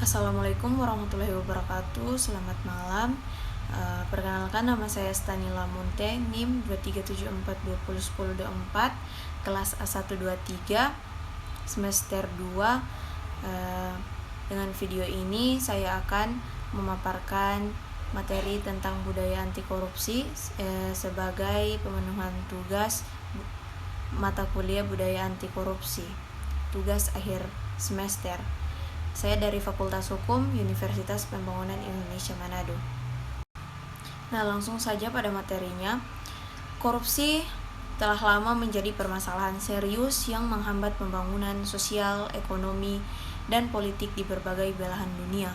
Assalamualaikum warahmatullahi wabarakatuh. Selamat malam. Perkenalkan, nama saya Stanila Munte, NIM 237420104, kelas A123, semester 2. Dengan video ini saya akan memaparkan materi tentang budaya anti korupsi sebagai pemenuhan tugas mata kuliah budaya anti korupsi, tugas akhir semester. Saya dari Fakultas Hukum Universitas Pembangunan Indonesia Manado. Nah, langsung saja pada materinya. Korupsi telah lama menjadi permasalahan serius yang menghambat pembangunan sosial, ekonomi, dan politik di berbagai belahan dunia.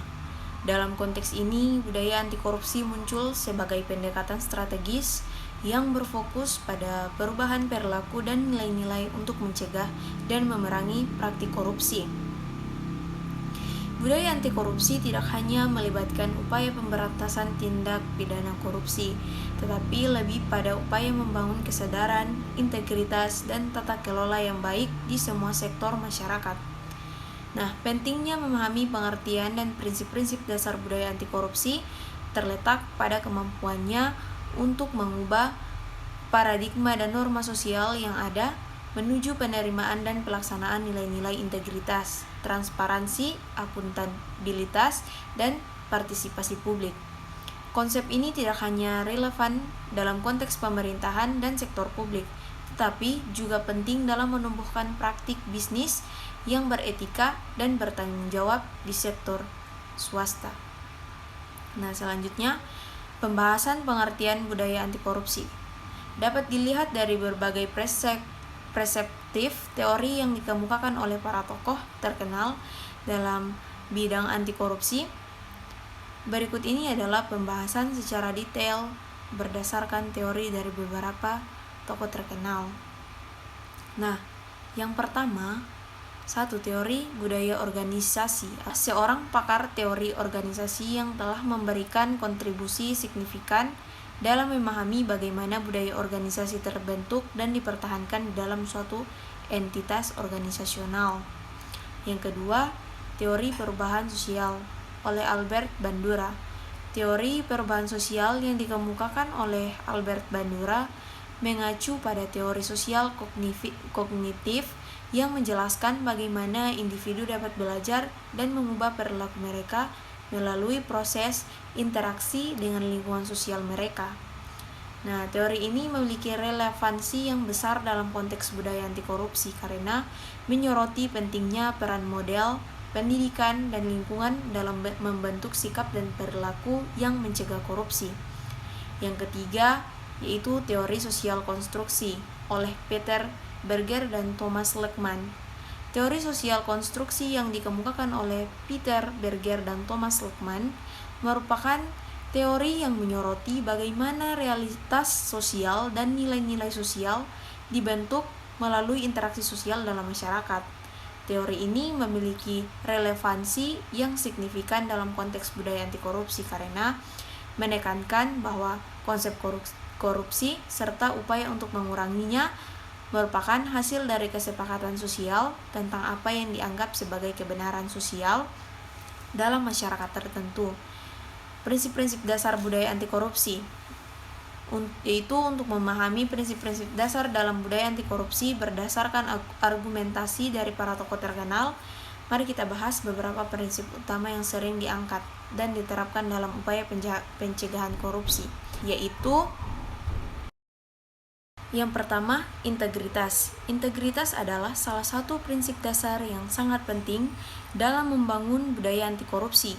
Dalam konteks ini, budaya anti korupsi muncul sebagai pendekatan strategis yang berfokus pada perubahan perilaku dan nilai-nilai untuk mencegah dan memerangi praktik korupsi. Budaya anti korupsi tidak hanya melibatkan upaya pemberantasan tindak pidana korupsi, tetapi lebih pada upaya membangun kesadaran, integritas, dan tata kelola yang baik di semua sektor masyarakat. Nah, pentingnya memahami pengertian dan prinsip-prinsip dasar budaya anti korupsi terletak pada kemampuannya untuk mengubah paradigma dan norma sosial yang ada menuju penerimaan dan pelaksanaan nilai-nilai integritas, transparansi, akuntabilitas, dan partisipasi publik. Konsep ini tidak hanya relevan dalam konteks pemerintahan dan sektor publik, tetapi juga penting dalam menumbuhkan praktik bisnis yang beretika dan bertanggung jawab di sektor swasta. Nah, selanjutnya, pembahasan pengertian budaya anti korupsi dapat dilihat dari berbagai preseptif teori yang dikemukakan oleh para tokoh terkenal dalam bidang anti korupsi. Berikut ini adalah pembahasan secara detail berdasarkan teori dari beberapa tokoh terkenal. Nah, yang pertama, teori budaya organisasi. Seorang pakar teori organisasi yang telah memberikan kontribusi signifikan dalam memahami bagaimana budaya organisasi terbentuk dan dipertahankan dalam suatu entitas organisasional. Yang kedua, teori perubahan sosial oleh Albert Bandura. Teori perubahan sosial yang dikemukakan oleh Albert Bandura mengacu pada teori sosial kognitif yang menjelaskan bagaimana individu dapat belajar dan mengubah perilaku mereka melalui proses interaksi dengan lingkungan sosial mereka. Nah, teori ini memiliki relevansi yang besar dalam konteks budaya anti korupsi karena menyoroti pentingnya peran model, pendidikan, dan lingkungan dalam membentuk sikap dan perilaku yang mencegah korupsi. Yang ketiga, yaitu teori sosial konstruksi oleh Peter Berger dan Thomas Lekman. Teori sosial konstruksi yang dikemukakan oleh Peter Berger dan Thomas Lekman merupakan teori yang menyoroti bagaimana realitas sosial dan nilai-nilai sosial dibentuk melalui interaksi sosial dalam masyarakat. Teori ini memiliki relevansi yang signifikan dalam konteks budaya anti korupsi karena menekankan bahwa konsep korupsi serta upaya untuk menguranginya merupakan hasil dari kesepakatan sosial tentang apa yang dianggap sebagai kebenaran sosial dalam masyarakat tertentu. Prinsip-prinsip dasar budaya anti korupsi, yaitu untuk memahami prinsip-prinsip dasar dalam budaya anti korupsi berdasarkan argumentasi dari para tokoh terkenal. Mari kita bahas beberapa prinsip utama yang sering diangkat dan diterapkan dalam upaya pencegahan korupsi, yaitu yang pertama, integritas. Integritas adalah salah satu prinsip dasar yang sangat penting dalam membangun budaya anti korupsi.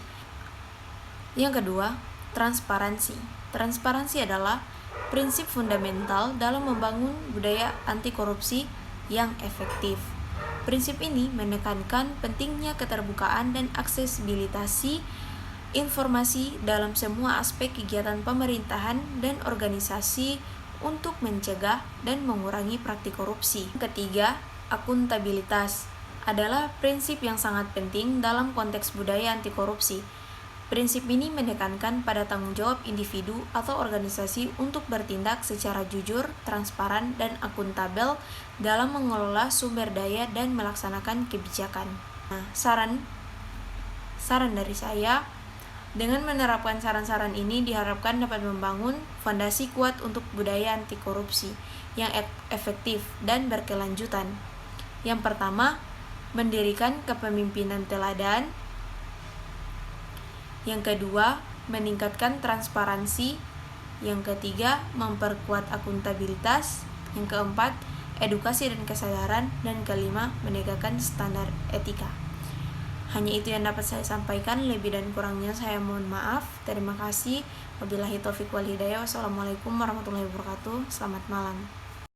Yang kedua, transparansi. Transparansi adalah prinsip fundamental dalam membangun budaya anti korupsi yang efektif. Prinsip ini menekankan pentingnya keterbukaan dan aksesibilitas informasi dalam semua aspek kegiatan pemerintahan dan organisasi untuk mencegah dan mengurangi praktik korupsi. Ketiga, akuntabilitas adalah prinsip yang sangat penting dalam konteks budaya anti korupsi. Prinsip ini menekankan pada tanggung jawab individu atau organisasi untuk bertindak secara jujur, transparan, dan akuntabel dalam mengelola sumber daya dan melaksanakan kebijakan. Nah, saran Saran dari saya, dengan menerapkan saran-saran ini diharapkan dapat membangun fondasi kuat untuk budaya anti korupsi yang efektif dan berkelanjutan. Yang pertama, mendirikan kepemimpinan teladan. Yang kedua, meningkatkan transparansi. Yang ketiga, memperkuat akuntabilitas. Yang keempat, edukasi dan kesadaran. Dan kelima, menegakkan standar etika. Hanya itu yang dapat saya sampaikan, lebih dan kurangnya saya mohon maaf. Terima kasih. Wabillahi taufiq wal hidayah. Wassalamualaikum warahmatullahi wabarakatuh. Selamat malam.